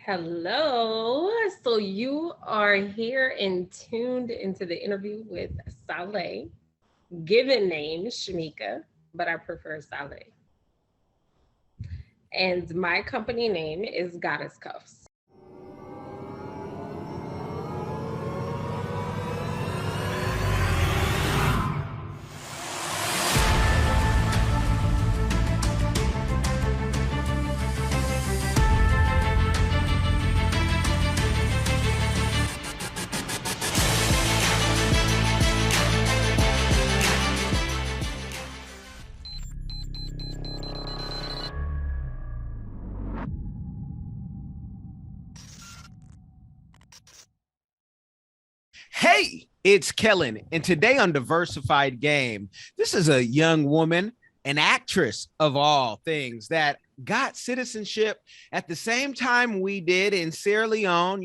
Hello. So you are here and tuned into the interview with Sallay, given name Shameka, but I prefer Sallay. And my company name is Goddess Cuffs. Hey, it's Kellen, and today on Diversified Game, this is a young woman, an actress of all things, that got citizenship at the same time we did in Sierra Leone.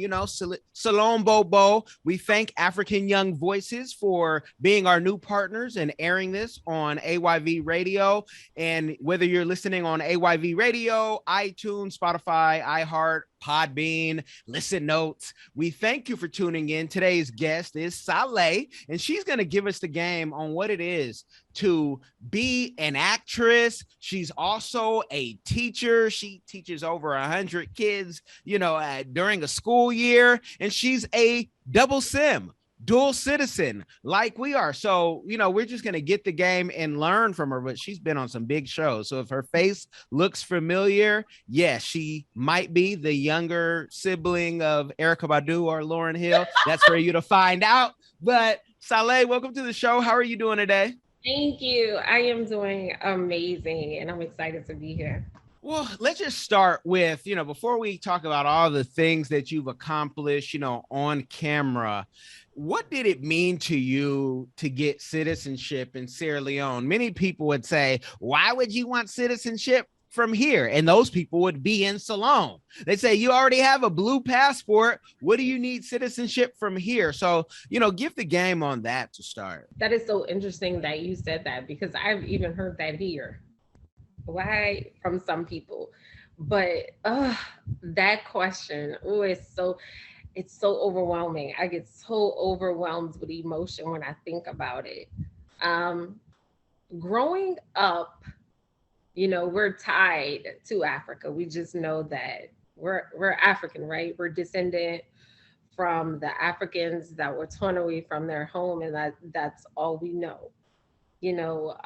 Salon Bobo. We thank African Young Voices for being our new partners and airing this on AYV Radio. And whether you're listening on AYV Radio, iTunes, Spotify, iHeart, Podbean, Listen Notes, we thank you for tuning in. Today's guest is Sallay, and she's going to give us the game on what it is to be an actress. She's also a teacher. She teaches over 100 kids, during a school year, and she's a double sim, dual citizen like we are. So, we're just going to get the game and learn from her, but she's been on some big shows. So if her face looks familiar, yes, she might be the younger sibling of Erykah Badu or Lauryn Hill. That's for you to find out. But Sallay, welcome to the show. How are you doing today? Thank you. I am doing amazing and I'm excited to be here. Well, let's just start with, before we talk about all the things that you've accomplished, on camera, what did it mean to you to get citizenship in Sierra Leone? Many people would say, why would you want citizenship from here? And those people would be in Ceylon. They say, you already have a blue passport. What do you need citizenship from here? So, give the game on that to start. That is so interesting that you said that because I've even heard that here. Why from some people, but that question, it's so overwhelming. I get so overwhelmed with emotion when I think about it. um Growing up, we're tied to Africa. We just know that we're African, right? We're descendant from the Africans that were torn away from their home, and that's all we know you know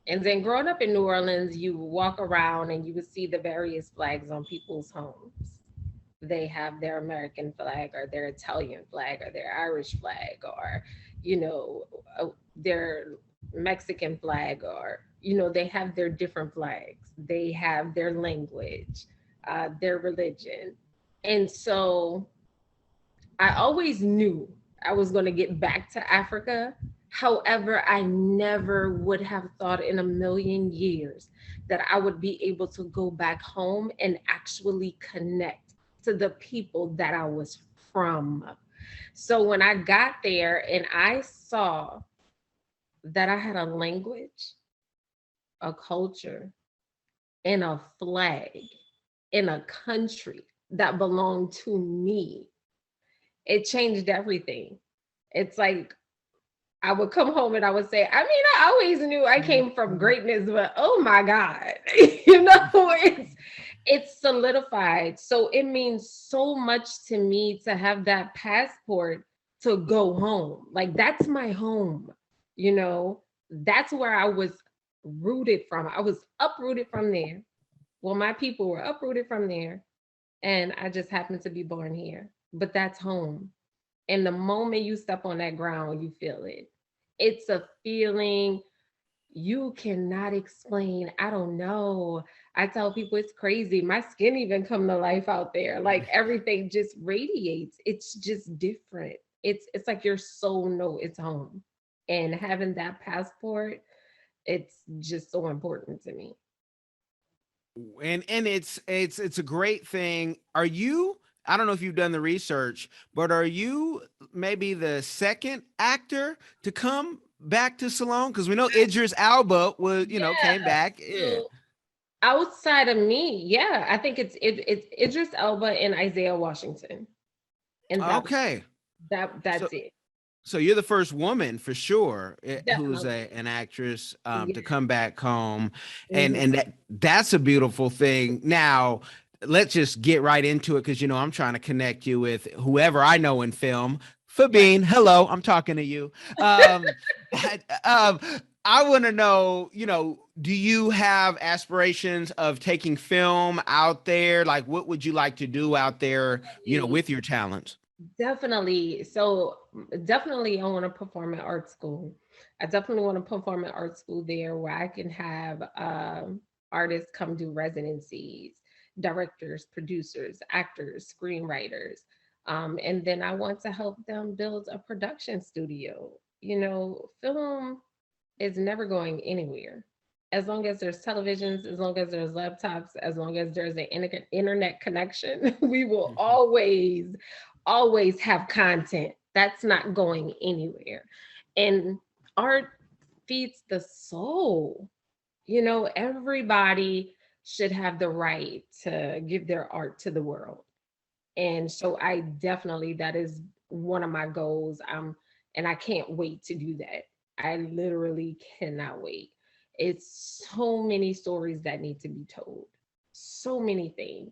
and then growing up in New Orleans, you walk around and you would see the various flags on people's homes. They have their American flag or their Italian flag or their Irish flag or you know their Mexican flag, or they have their different flags. They have their language, their religion. And so I always knew I was going to get back to Africa. However, I never would have thought in a million years that I would be able to go back home and actually connect to the people that I was from. So when I got there and I saw that I had a language, a culture, and a flag in a country that belonged to me, it changed everything. It's like I would come home and I would say, I mean, I always knew I came from greatness, but oh my God, it's solidified. So it means so much to me to have that passport to go home. Like that's my home, you know. That's where I was rooted from. I was uprooted from there. Well, my people were uprooted from there, and I just happened to be born here. But that's home. And the moment you step on that ground, you feel it. It's a feeling you cannot explain. I don't know. I tell people it's crazy. My skin even come to life out there. Like everything just radiates. It's just different. It's like your soul know it's home. And having that passport, it's just so important to me. And it's a great thing. Are you, I don't know if you've done the research, but are you maybe the second actor to come back to Salone? Because we know Idris Alba was, came back. Yeah. So Outside of me, yeah, I think it's Idris Elba and Isaiah Washington, and Okay. So that's it. so you're the first woman for sure who's Definitely. an actress Yeah. to come back home, and Mhm. that's a beautiful thing. Now let's just get right into it because I'm trying to connect you with whoever I know in film. Right. Fabine, hello, I'm talking to you. Um, um, I want to know, do you have aspirations of taking film out there? Like, what would you like to do out there, with your talents? Definitely. So definitely I want to perform at art school. I definitely want to perform at art school there where I can have artists come do residencies, directors, producers, actors, screenwriters. And then I want to help them build a production studio. Film is never going anywhere. As long as there's televisions, as long as there's laptops, as long as there's an internet connection, we will always have content. That's not going anywhere. And art feeds the soul. Everybody should have the right to give their art to the world. And so I definitely, that is one of my goals. And I can't wait to do that. I literally cannot wait. It's so many stories that need to be told. So many things.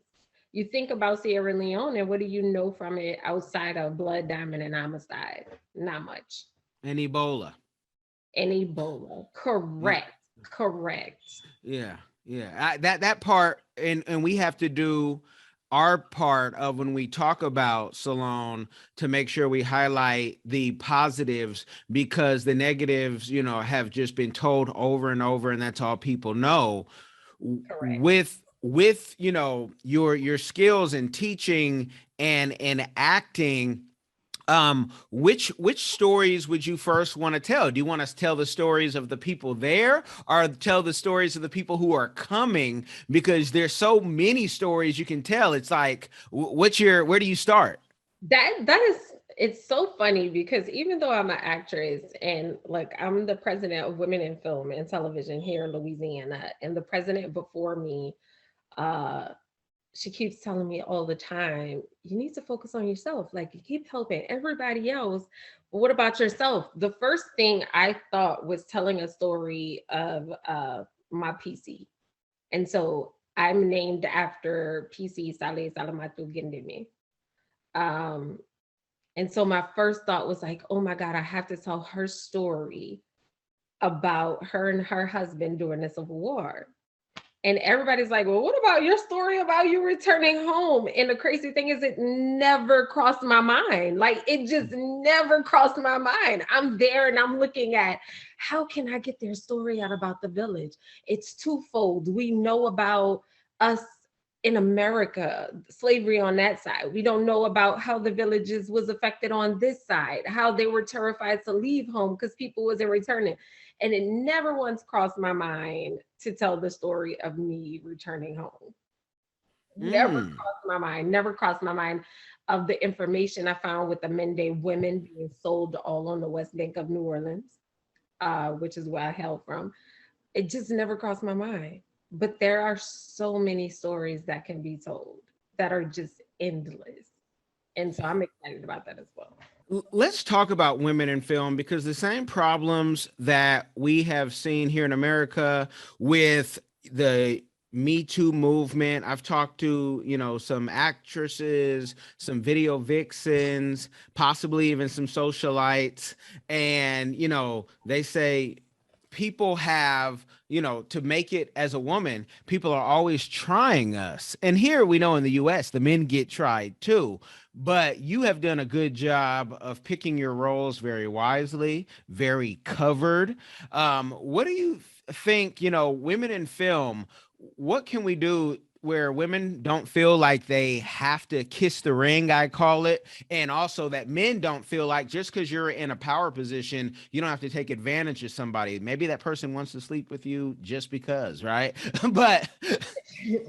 You think about Sierra Leone, and what do you know from it outside of blood, diamond, and homicide? Not much. And Ebola. And Ebola. Yeah. Correct. Correct. Yeah, yeah. That part, and we have to do our part of when we talk about Salone to make sure we highlight the positives because the negatives, have just been told over and over, and that's all people know. Correct. With your skills in teaching and acting, which stories would you first want to tell? Do you want to tell the stories of the people there or tell the stories of the people who are coming? Because there's so many stories you can tell. It's like where do you start? That is, it's so funny because even though I'm an actress and like I'm the president of Women in Film and Television here in Louisiana, and the president before me, uh, she keeps telling me all the time, you need to focus on yourself. Like you keep helping everybody else, but what about yourself? The first thing I thought was telling a story of my PC, and so I'm named after PC Sallay Salamatu Gendemi. Um, and so my first thought was like, oh my God, I have to tell her story about her and her husband during the Civil War. And everybody's like, well, what about your story about you returning home? And the crazy thing is, it never crossed my mind. Like, it just never crossed my mind. I'm there and I'm looking at how can I get their story out about the village? It's twofold. We know about us in America, slavery on that side. We don't know about how the villages was affected on this side, how they were terrified to leave home because people wasn't returning. And it never once crossed my mind to tell the story of me returning home. Never Mm. crossed my mind, never crossed my mind of the information I found with the Mende women being sold all on the West Bank of New Orleans, which is where I hail from. It just never crossed my mind. But there are so many stories that can be told that are just endless. And so I'm excited about that as well. Let's talk about women in film because the same problems that we have seen here in America with the Me Too movement. I've talked to, some actresses, some video vixens, possibly even some socialites. And, they say people have, to make it as a woman, people are always trying us. And here we know in the US, the men get tried too. But you have done a good job of picking your roles very wisely, very covered. What do you think, women in film, what can we do where women don't feel like they have to kiss the ring, I call it, and also that men don't feel like just because you're in a power position, you don't have to take advantage of somebody. Maybe that person wants to sleep with you just because, right? But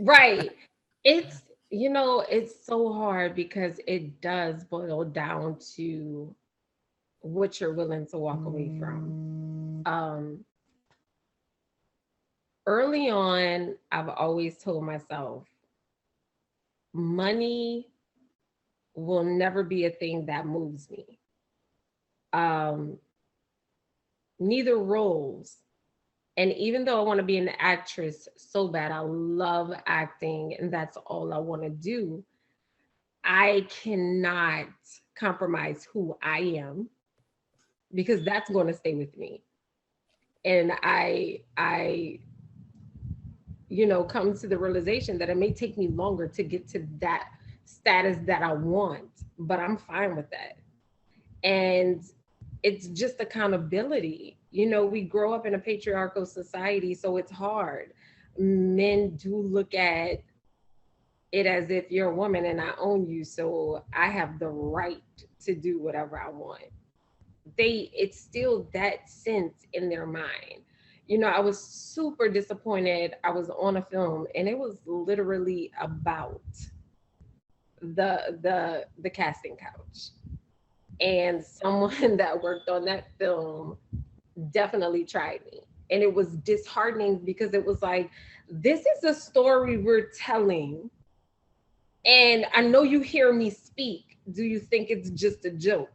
Right. It's, it's so hard because it does boil down to what you're willing to walk away from. Um, Early on, I've always told myself money will never be a thing that moves me. Um, Neither roles. And even though I want to be an actress so bad, I love acting and that's all I want to do, I cannot compromise who I am because that's going to stay with me. And come to the realization that it may take me longer to get to that status that I want, but I'm fine with that. And it's just accountability. We grow up in a patriarchal society, so it's hard. Men do look at it as if you're a woman and I own you, so I have the right to do whatever I want. It's still that sense in their mind. I was super disappointed. I was on a film and it was literally about the casting couch. And someone that worked on that film definitely tried me. And it was disheartening because it was like, this is a story we're telling. And I know you hear me speak. Do you think it's just a joke?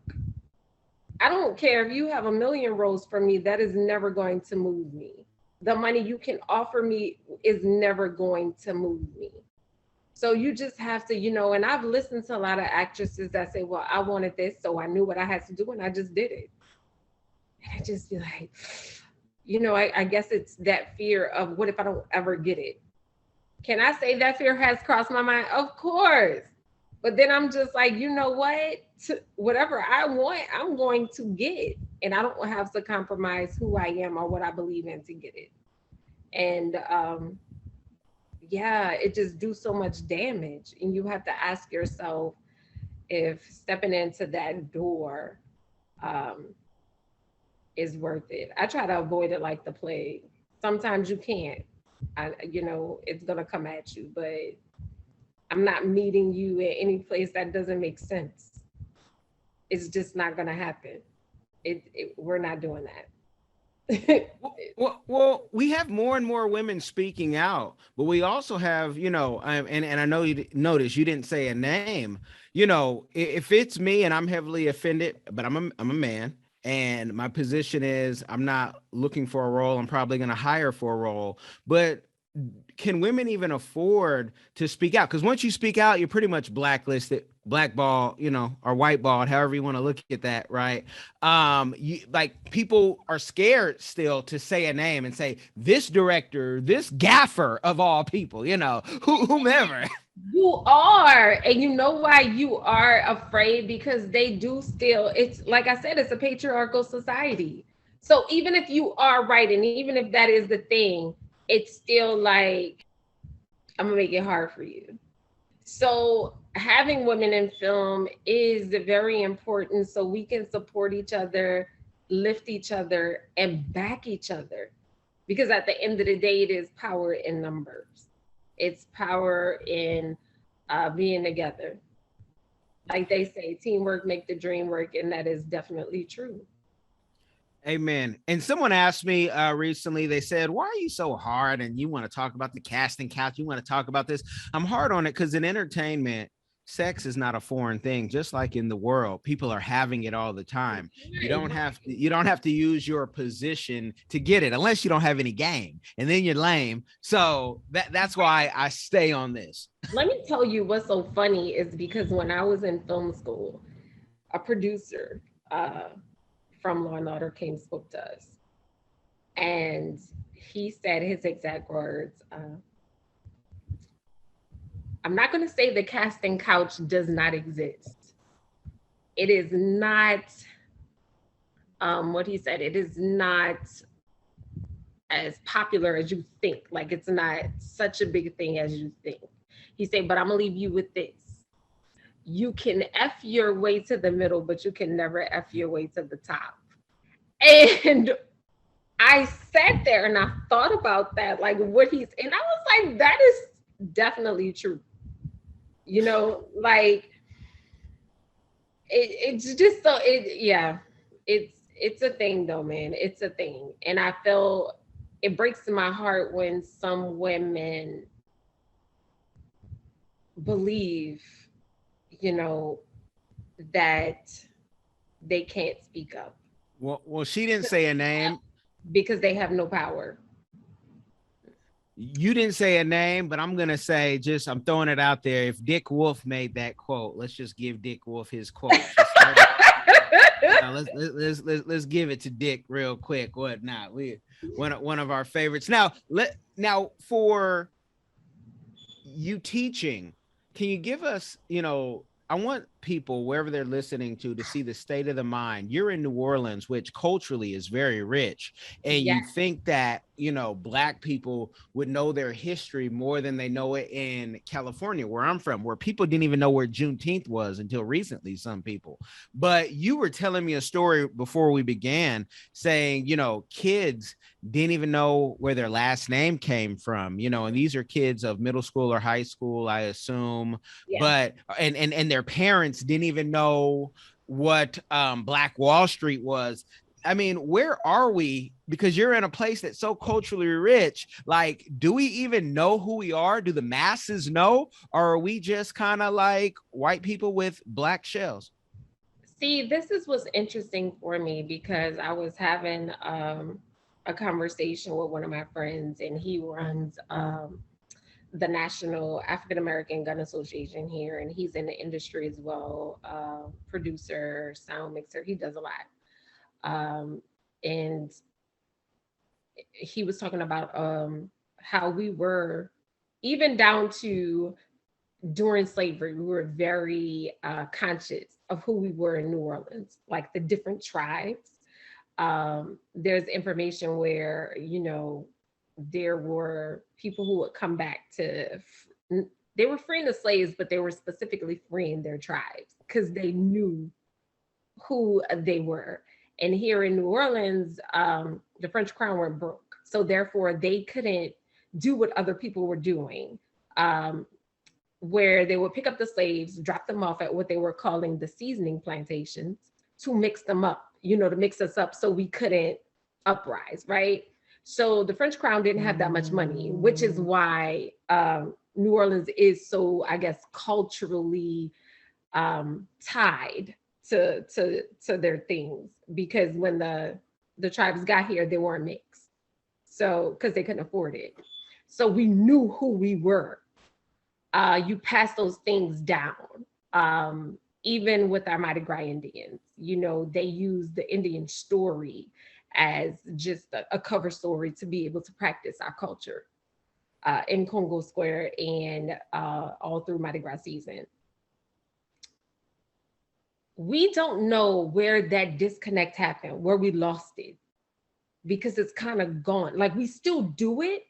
I don't care if you have a million roles for me, that is never going to move me. The money you can offer me is never going to move me. So you just have to, and I've listened to a lot of actresses that say, well, I wanted this, so I knew what I had to do and I just did it. And I just be like, I guess it's that fear of what if I don't ever get it? Can I say that fear has crossed my mind? Of course. But then I'm just like, you know what? Whatever I want, I'm going to get. And I don't have to compromise who I am or what I believe in to get it. And yeah, it just do so much damage. And you have to ask yourself if stepping into that door um, is worth it. I try to avoid it like the plague. Sometimes you can't. It's gonna come at you, but I'm not meeting you at any place that doesn't make sense. It's just not gonna happen. We're not doing that. Well, we have more and more women speaking out, but we also have, and I know notice you didn't say a name. If it's me and I'm heavily offended, but I'm a man, and my position is I'm not looking for a role. I'm probably going to hire for a role, but can women even afford to speak out? Because once you speak out, you're pretty much blacklisted, blackball, or whiteballed, however you want to look at that, right? Like people are scared still to say a name and say this director, this gaffer of all people, whomever. You are, and you know why you are afraid? Because they do still, it's like I said, it's a patriarchal society. So even if you are right, and even if that is the thing, it's still like, I'm gonna make it hard for you. So having women in film is very important so we can support each other, lift each other, and back each other. Because at the end of the day, it is power in numbers. It's power in being together. Like they say, teamwork make the dream work, and that is definitely true. Amen. And someone asked me recently, they said, why are you so hard? And you want to talk about the casting couch? You want to talk about this? I'm hard on it because in entertainment, sex is not a foreign thing. Just like in the world, people are having it all the time. You don't have to use your position to get it unless you don't have any game, and then you're lame. So that's why I stay on this. Let me tell you what's so funny is because when I was in film school, a producer from Law and Order came spoke to us, and he said his exact words. I'm not going to say the casting couch does not exist. It is not what he said. It is not as popular as you think. Like it's not such a big thing as you think. He said, but I'm gonna leave you with this. You can F your way to the middle, but you can never F your way to the top. And I sat there and I thought about that, like what and I was like, that is definitely true. Like it's just yeah, it's a thing though, man. It's a thing. And I feel it breaks my heart when some women believe, you know, that they can't speak up Well, she didn't say a name. because they have no power. You didn't say a name, but I'm gonna say, just I'm throwing it out there. If Dick Wolf made that quote, let's just give Dick Wolf his quote. Just start it off with that. Now let's give it to Dick real quick. What not? We one of our favorites. Now for you teaching, can you give us, I want people wherever they're listening to see the state of the mind. You're in New Orleans, which culturally is very rich, and Yeah, you think that, Black people would know their history more than they know it in California, where I'm from, where people didn't even know where Juneteenth was until recently, some people. But you were telling me a story before we began saying, kids didn't even know where their last name came from, and these are kids of middle school or high school, I assume. yeah. But and their parents didn't even know what Black Wall Street was. I mean, where are we? Because you're in a place that's so culturally rich. Like, do we even know who we are? Do the masses know? Or are we just kind of like white people with black shells? See, this is what's interesting for me because I was having a conversation with one of my friends, and he runs the National African American Gun Association here, and he's in the industry as well, producer, sound mixer. He does a lot. And he was talking about how we were, even down to during slavery, we were very conscious of who we were in New Orleans, like the different tribes. There's information where, there were people who would come back to, they were freeing the slaves, but they were specifically freeing their tribes because they knew who they were. And here in New Orleans, the French crown went broke. So therefore, they couldn't do what other people were doing. Where they would pick up the slaves, drop them off at what they were calling the seasoning plantations to mix them up, to mix us up so we couldn't uprise, right? So the French crown didn't have that much money, which is why New Orleans is so, I guess, culturally tied to their things, because when the tribes got here, they weren't mixed, so because they couldn't afford it. So we knew who we were. You pass those things down. Even with our Mardi Gras Indians, they use the Indian story as just a cover story to be able to practice our culture in Congo Square and all through Mardi Gras season. We don't know where that disconnect happened, where we lost it, because it's kind of gone. Like, we still do it,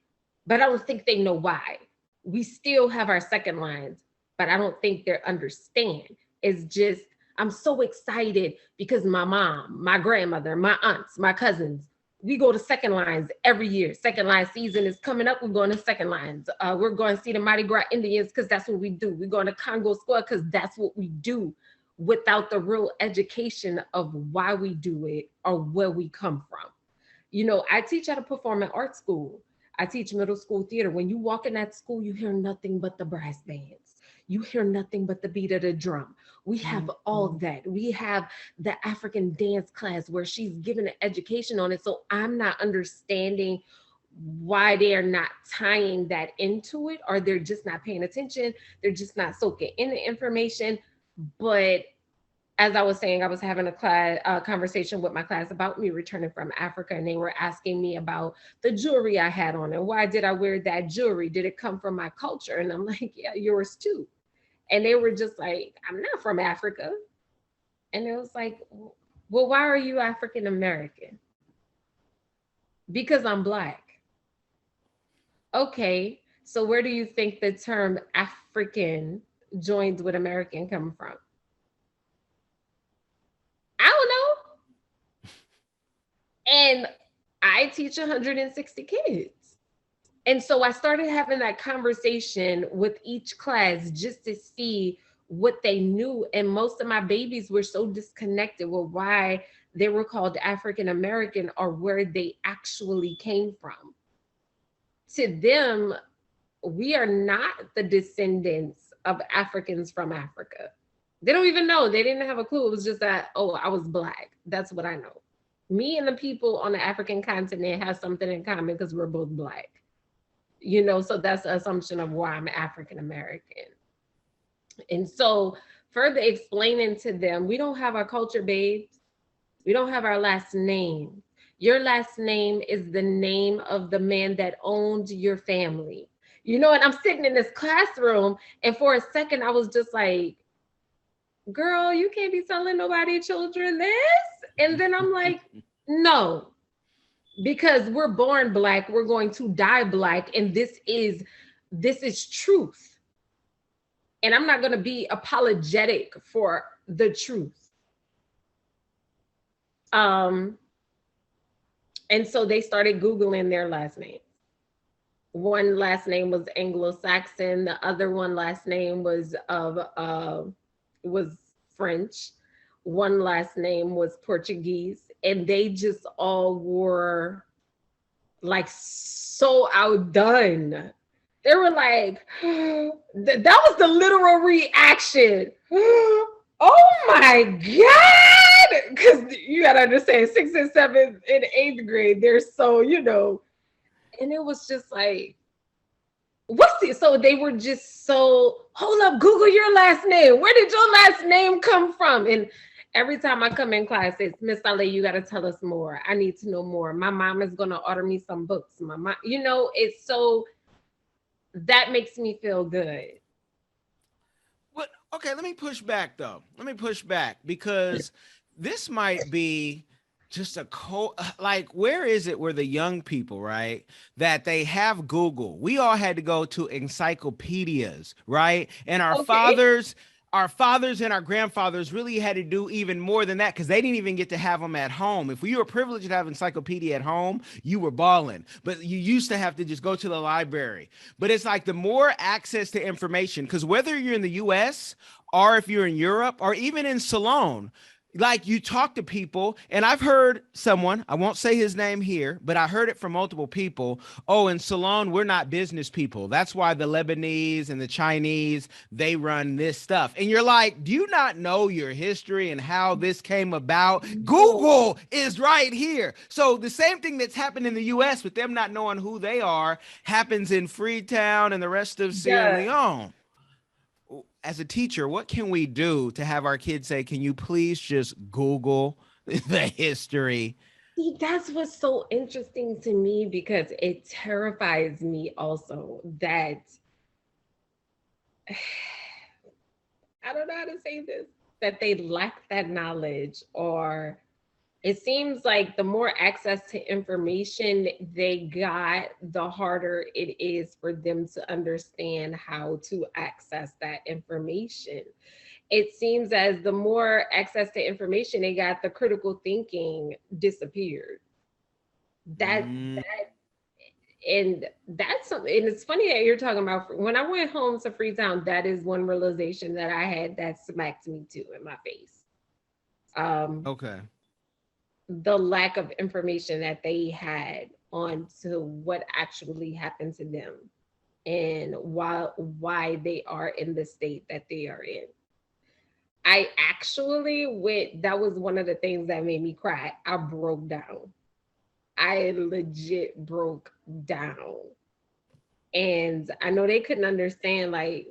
but I don't think they know why. We still have our second lines, but I don't think they understand. It's just, I'm so excited because my mom, my grandmother, my aunts, my cousins, we go to second lines every year. Second line season is coming up. We're going to second lines. We're going to see the Mardi Gras Indians because that's what we do. We're going to Congo Square because that's what we do, without the real education of why we do it or where we come from. I teach at a performing arts school. I teach middle school theater. When you walk in that school, you hear nothing but the brass bands. You hear nothing but the beat of the drum. We have all of that. We have the African dance class where she's given an education on it. So I'm not understanding why they are not tying that into it, or they're just not paying attention. They're just not soaking in the information. But as I was saying, I was having a conversation with my class about me returning from Africa, and they were asking me about the jewelry I had on and why did I wear that jewelry? Did it come from my culture? And I'm like, yeah, yours too. And they were just like, I'm not from Africa. And it was like, well, why are you African American? Because I'm Black. Okay, so where do you think the term African joins with American come from? I don't know. And I teach 160 kids. And so I started having that conversation with each class just to see what they knew. And most of my babies were so disconnected with why they were called African American or where they actually came from. To them, we are not the descendants of Africans from Africa. They don't even know. They didn't have a clue. It was just that, oh, I was Black. That's what I know. Me and the people on the African continent have something in common because we're both Black. So that's the assumption of why I'm African American. And so, further explaining to them, we don't have our culture, babes. We don't have our last name. Your last name is the name of the man that owned your family. And I'm sitting in this classroom, and for a second, I was just like, girl, you can't be telling nobody children this. And then I'm like, no, because we're born Black, we're going to die Black, and this is truth. And I'm not going to be apologetic for the truth. And so they started Googling their last names. One last name was Anglo-Saxon. The other one last name was French. One last name was Portuguese. And they just all were like so outdone. They were like, that was the literal reaction. Oh my God. Because you got to understand, 6th and 7th and 8th grade, they're so, and it was just like, so they were just so, hold up, Google your last name. Where did your last name come from? And every time I come in class, it's Miss Sallay, you got to tell us more. I need to know more. My mom is going to order me some books. My mom, it's so, that makes me feel good. What? Okay, let me push back though. Let me push back because this might be just like, where is it where the young people, right, that they have Google? We all had to go to encyclopedias, right? And our fathers and our grandfathers really had to do even more than that because they didn't even get to have them at home. If you were privileged to have encyclopedia at home, you were balling. But you used to have to just go to the library. But it's like the more access to information, because whether you're in the US or if you're in Europe or even in Salone, like you talk to people, and I've heard someone, I won't say his name here, but I heard it from multiple people. Oh, in Salone, we're not business people. That's why the Lebanese and the Chinese, they run this stuff. And you're like, do you not know your history and how this came about? Google is right here. So the same thing that's happened in the US with them not knowing who they are happens in Freetown and the rest of Sierra Leone. As a teacher, what can we do to have our kids say, can you please just Google the history? See, that's what's so interesting to me because it terrifies me also that I don't know how to say this, that they lack that knowledge, or it seems like the more access to information they got, the harder it is for them to understand how to access that information. It seems as the more access to information they got, the critical thinking disappeared. And that's something, and it's funny that you're talking about when I went home to Freetown, that is one realization that I had that smacked me too in my face. Okay. The lack of information that they had on to what actually happened to them and why they are in the state that they are in. I actually that was one of the things that made me cry. I broke down. I legit broke down. And I know they couldn't understand, like,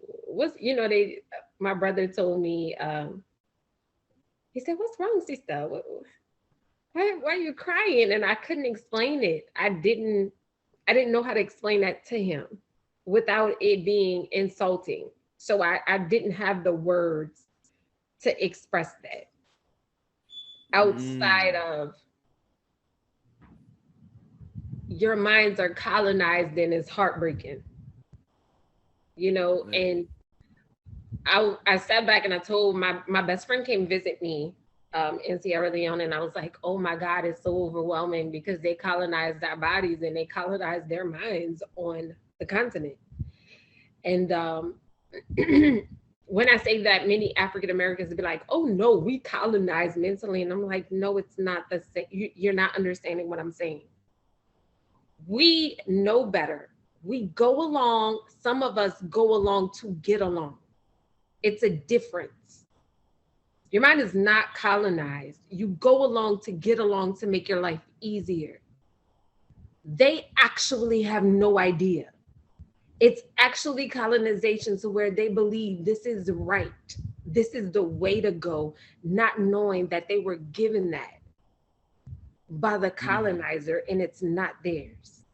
my brother told me, he said, "What's wrong, sister? Why are you crying?" And I couldn't explain it. I didn't know how to explain that to him without it being insulting. So I didn't have the words to express that outside of your minds are colonized and it's heartbreaking, and I sat back and I told my best friend came visit me in Sierra Leone, and I was like, oh my God, it's so overwhelming because they colonized our bodies and they colonized their minds on the continent. And when I say that, many African Americans would be like, oh no, we colonized mentally. And I'm like, no, it's not the same. You're not understanding what I'm saying. We know better. We go along, some of us go along to get along. It's a difference. Your mind is not colonized. You go along to get along to make your life easier. They actually have no idea. It's actually colonization to where they believe this is right. This is the way to go, not knowing that they were given that by the colonizer and it's not theirs.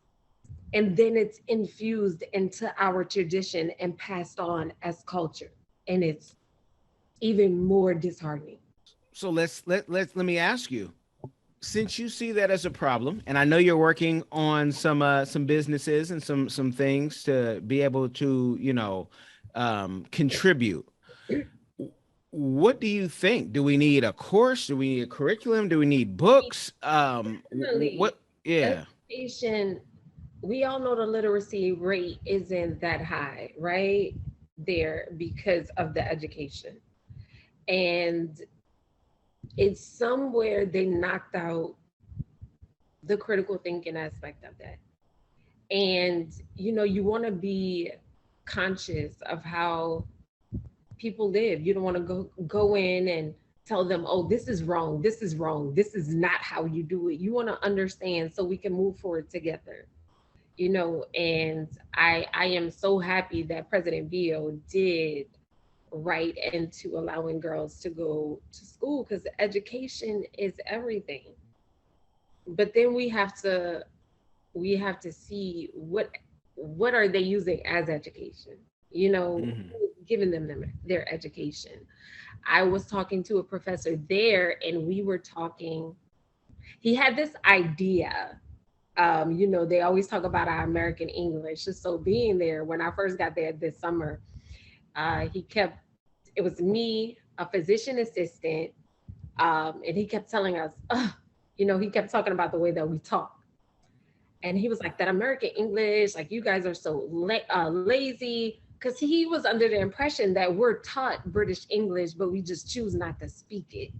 And then it's infused into our tradition and passed on as culture. And it's even more disheartening. So let me ask you, since you see that as a problem, and I know you're working on some businesses and some things to be able to, contribute. What do you think? Do we need a course? Do we need a curriculum? Do we need books? What? Yeah. Education, we all know the literacy rate isn't that high, right? There because of the education. And it's somewhere they knocked out the critical thinking aspect of that. And you want to be conscious of how people live. You don't want to go in and tell them, oh, this is wrong, this is wrong, this is not how you do it. You want to understand so we can move forward together. And I am so happy that President Bio did right into allowing girls to go to school, because education is everything. But then we have to see what are they using as education, giving them their education. I was talking to a professor there, and we were talking, he had this idea. They always talk about our American English. So being there, when I first got there this summer, it was me, a physician assistant, and he kept telling us, he kept talking about the way that we talk. And he was like, that American English, like, you guys are so lazy. Because he was under the impression that we're taught British English, but we just choose not to speak it.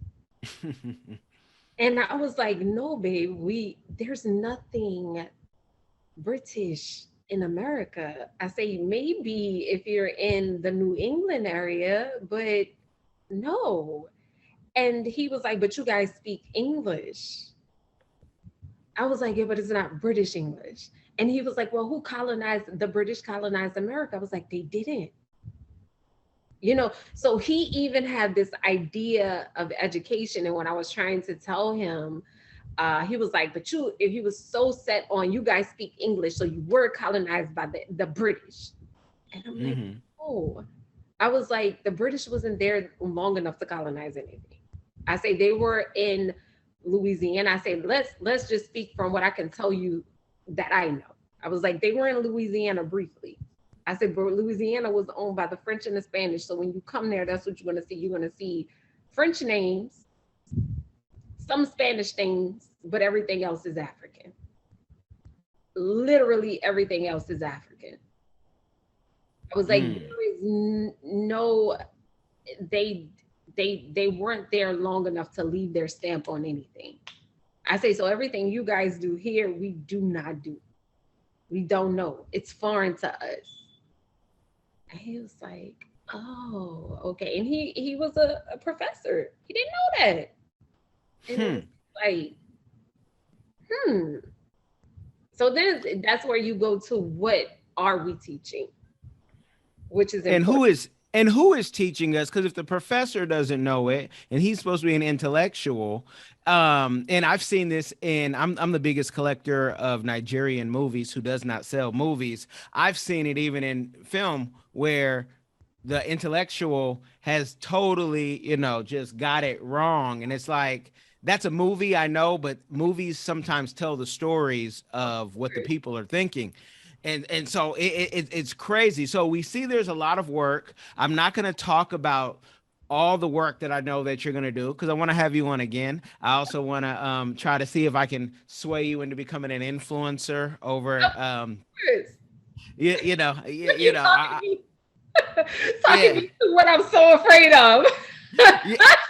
And I was like, no, babe, there's nothing British in America. I say, maybe if you're in the New England area, but no. And he was like, but you guys speak English. I was like, yeah, but it's not British English. And he was like, well, who colonized, the British colonized America? I was like, they didn't. So he even had this idea of education. And when I was trying to tell him, he was like, but he was so set on, you guys speak English, so you were colonized by the British. And I'm like, oh, I was like, the British wasn't there long enough to colonize anything. I say they were in Louisiana. I say, let's just speak from what I can tell you that I know. I was like, they were in Louisiana briefly. I said, but Louisiana was owned by the French and the Spanish. So when you come there, that's what you're going to see. You're going to see French names, some Spanish names, but everything else is African. Literally everything else is African. I was like, there is no, they weren't there long enough to leave their stamp on anything. I say, so everything you guys do here, we do not do. We don't know. It's foreign to us. And he was like, oh, okay. And he was a professor. He didn't know that. And it was like, So then that's where you go to, what are we teaching? Which is important. And who is teaching us? Because if the professor doesn't know it, and he's supposed to be an intellectual, and I've seen this I'm the biggest collector of Nigerian movies who does not sell movies. I've seen it even in film where the intellectual has totally, just got it wrong. And it's like, that's a movie, I know, but movies sometimes tell the stories of what the people are thinking. And so it's crazy. So we see there's a lot of work. I'm not going to talk about all the work that I know that you're going to do, because I want to have you on again. I also want to try to see if I can sway you into becoming an influencer over. Talking me to what I'm so afraid of.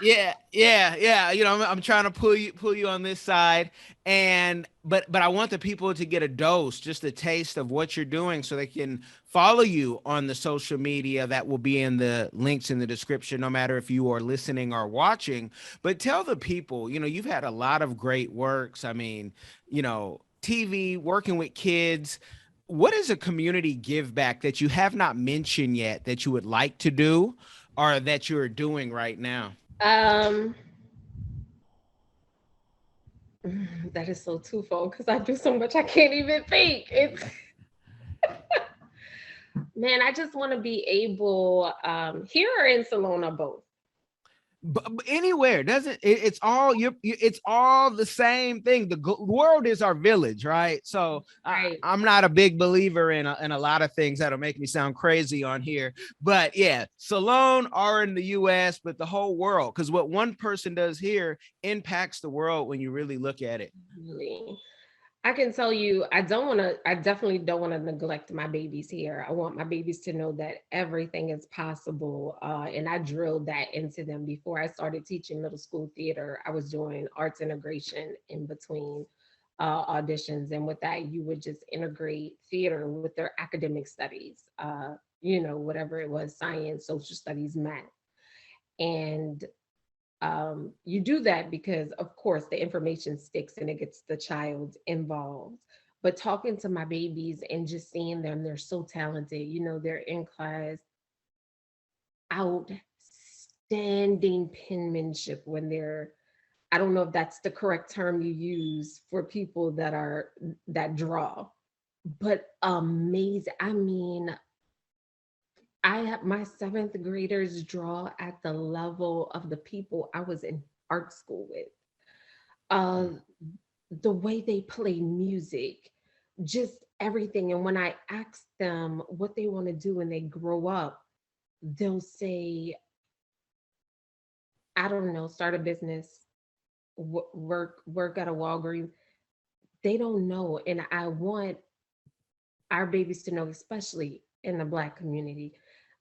Yeah. You know, I'm trying to pull you on this side, and but I want the people to get a dose, just a taste of what you're doing, so they can follow you on the social media that will be in the links in the description, no matter if you are listening or watching. But tell the people, you know, you've had a lot of great works. I mean, you know, TV, working with kids. What is a community give back that you have not mentioned yet that you would like to do or that you're doing right now? Um, that is so twofold because I do so much I can't even think. It's man, I just want to be able here or in Salona both. But anywhere doesn't it's all it's all the same thing. The world is our village, right? So Right. I'm not a big believer in a lot of things that'll make me sound crazy on here, but yeah, Salone are in the US, but the whole world, because what one person does here impacts the world when you really look at it. Really. I can tell you, I definitely don't want to neglect my babies here. I want my babies to know that everything is possible. And I drilled that into them before I started teaching middle school theater. I was doing arts integration in between auditions. And with that, you would just integrate theater with their academic studies, whatever it was, science, social studies, math. And you do that because of course the information sticks and it gets the child involved, but talking to my babies and just seeing them, they're so talented, they're in class, outstanding penmanship when they're, I don't know if that's the correct term you use for people that draw, but amazing. I mean, I have my seventh graders draw at the level of the people I was in art school with. uh the way they play music, just everything. And when I ask them what they want to do when they grow up, they'll say, I don't know, start a business, work at a Walgreens. They don't know. And I want our babies to know, especially in the Black community,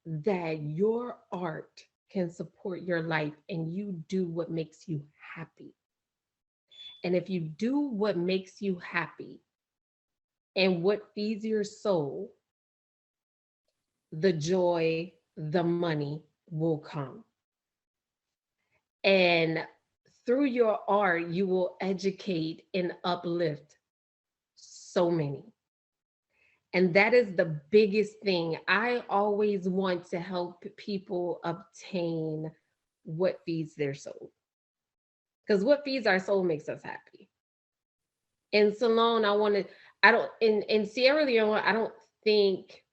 that your art can support your life and you do what makes you happy. And if you do what makes you happy and what feeds your soul, the joy, the money will come. And through your art, you will educate and uplift so many. And that is the biggest thing. I always want to help people obtain what feeds their soul. Because what feeds our soul makes us happy. In Salone, I don't, in Sierra Leone, I don't think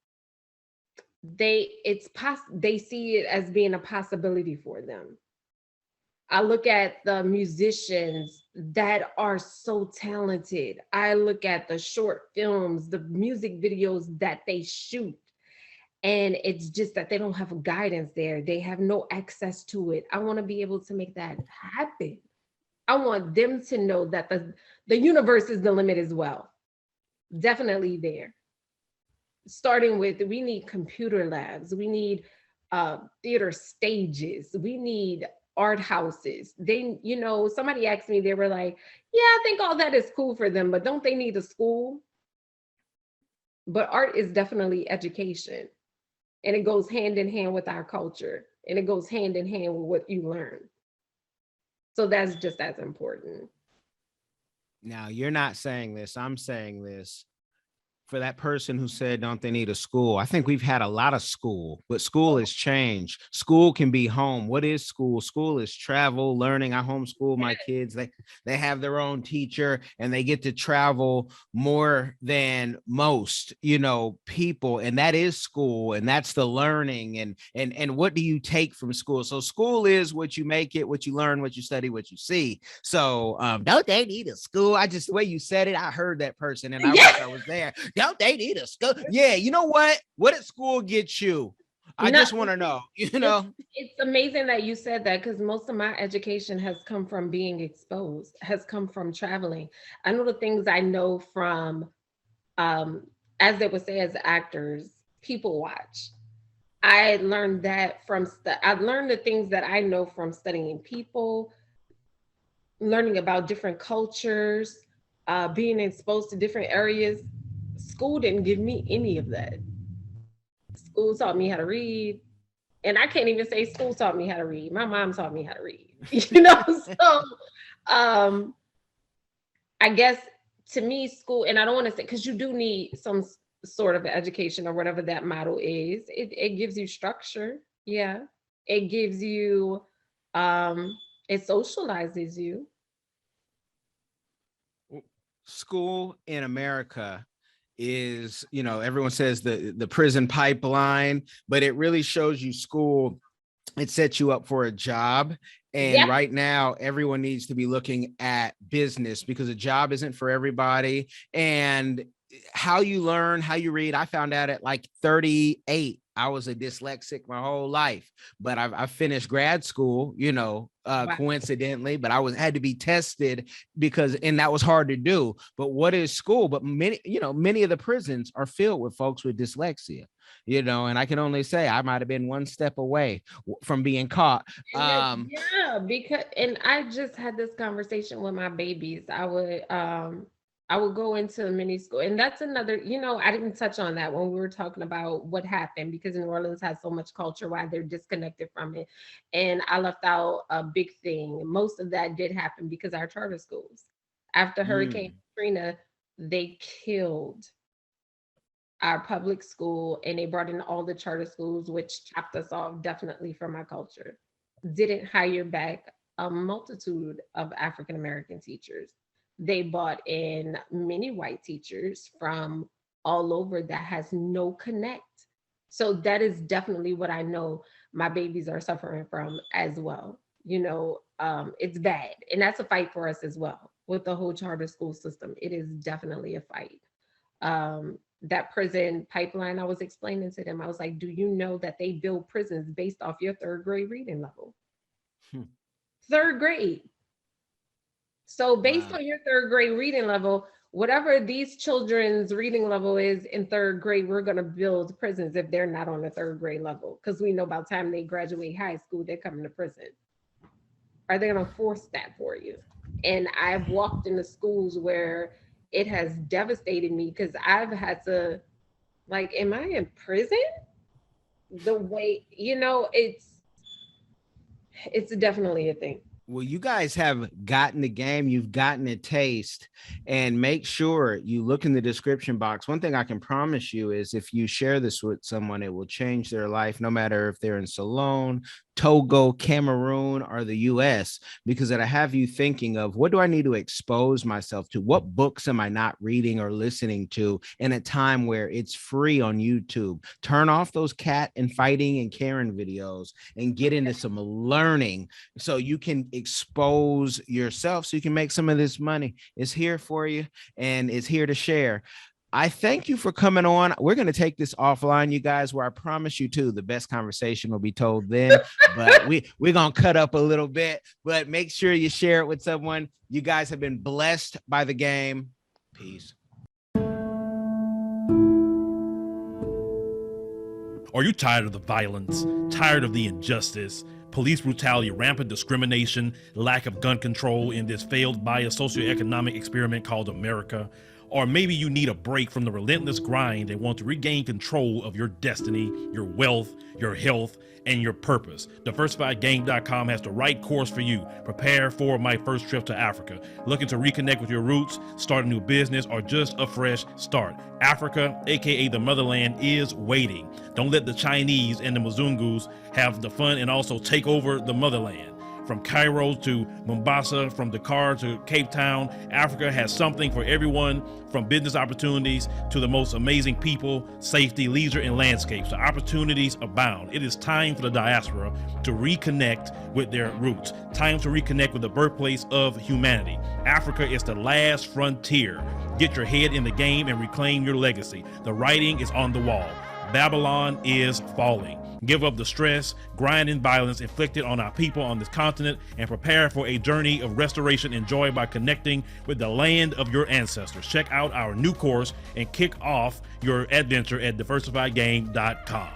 they see it as being a possibility for them. I look at the musicians that are so talented. I look at the short films, the music videos that they shoot, and it's just that they don't have guidance there. They have no access to it. I want to be able to make that happen. I want them to know that the universe is the limit as well. Definitely there. Starting with, we need computer labs, we need theater stages, we need art houses. Somebody asked me, they were like, yeah, I think all that is cool for them, but don't they need a school? But art is definitely education, and it goes hand in hand with our culture, and it goes hand in hand with what you learn. So that's just as important. Now, you're not saying this, I'm saying this. For that person who said, don't they need a school? I think we've had a lot of school, but school has changed. School can be home. What is school? School is travel, learning. I homeschool my kids. They have their own teacher and they get to travel more than most, people. And that is school. And that's the learning. And what do you take from school? So school is what you make it, what you learn, what you study, what you see. So don't they need a school? The way you said it, I heard that person and I Yeah. wish I was there. Don't they need a school? Yeah, you know what? What did school get you? I No, just want to know, it's it's amazing that you said that, because most of my education has come from being exposed, has come from traveling. I know the things I know from, um, as they would say as actors, people watch. I learned that I learned the things that I know from studying people, learning about different cultures, being exposed to different areas. School didn't give me any of that. School taught me how to read, and I can't even say school taught me how to read. My mom taught me how to read. So um, I guess to me, school, and I don't want to say because you do need some sort of education or whatever that model is. It gives you structure, yeah. It gives you, it socializes you. School in America is, everyone says the prison pipeline, but it really shows you school. It sets you up for a job. And Yeah, right now, everyone needs to be looking at business because a job isn't for everybody. And how you learn, how you read, I found out at like 38. I was a dyslexic my whole life, but I finished grad school, wow. coincidentally, but I had to be tested and that was hard to do. But what is school? But many of the prisons are filled with folks with dyslexia, and I can only say I might have been one step away from being caught. And yeah, because and I just had this conversation with my babies. I would go into mini school, and that's another, I didn't touch on that when we were talking about what happened because New Orleans has so much culture, why they're disconnected from it. And I left out a big thing. Most of that did happen because our charter schools. After Hurricane Mm. Katrina, they killed our public school and they brought in all the charter schools, which chopped us off definitely from our culture. Didn't hire back a multitude of African American teachers. They brought in many white teachers from all over that has no connect. So that is definitely what I know my babies are suffering from as well. It's bad. And that's a fight for us as well with the whole charter school system. It is definitely a fight. That prison pipeline I was explaining to them, I was like, do you know that they build prisons based off your third grade reading level? Hmm. Third grade. So based Wow. on your third grade reading level, whatever these children's reading level is in third grade, we're going to build prisons if they're not on the third grade level. Because we know by the time they graduate high school, they're coming to prison. Are they going to force that for you? And I've walked into schools where it has devastated me because I've had to, like, am I in prison? The way, it's definitely a thing. Well, you guys have gotten the game, you've gotten a taste, and make sure you look in the description box. One thing I can promise you is if you share this with someone, it will change their life, no matter if they're in Salone, Togo, Cameroon, or the US, because it'll have you thinking of what do I need to expose myself to? What books am I not reading or listening to in a time where it's free on YouTube? Turn off those cat and fighting and Karen videos and get into some learning so you can expose yourself so you can make some of this money. It's here for you and it's here to share. I thank you for coming on. We're going to take this offline, you guys, where I promise you too, the best conversation will be told then, but we're going to cut up a little bit, but make sure you share it with someone. You guys have been blessed by the game. Peace. Are you tired of the violence, tired of the injustice, police brutality, rampant discrimination, lack of gun control in this failed bias socioeconomic experiment called America? Or maybe you need a break from the relentless grind and want to regain control of your destiny, your wealth, your health, and your purpose. Diversifiedgame.com has the right course for you. Prepare for my first trip to Africa. Looking to reconnect with your roots, start a new business, or just a fresh start. Africa, aka the motherland, is waiting. Don't let the Chinese and the Mzungus have the fun and also take over the motherland. From Cairo to Mombasa, from Dakar to Cape Town, Africa has something for everyone, from business opportunities to the most amazing people, safety, leisure, and landscapes. The opportunities abound. It is time for the diaspora to reconnect with their roots. Time to reconnect with the birthplace of humanity. Africa is the last frontier. Get your head in the game and reclaim your legacy. The writing is on the wall. Babylon is falling. Give up the stress, grind, and violence inflicted on our people on this continent and prepare for a journey of restoration and joy by connecting with the land of your ancestors. Check out our new course and kick off your adventure at diversifiedgame.com.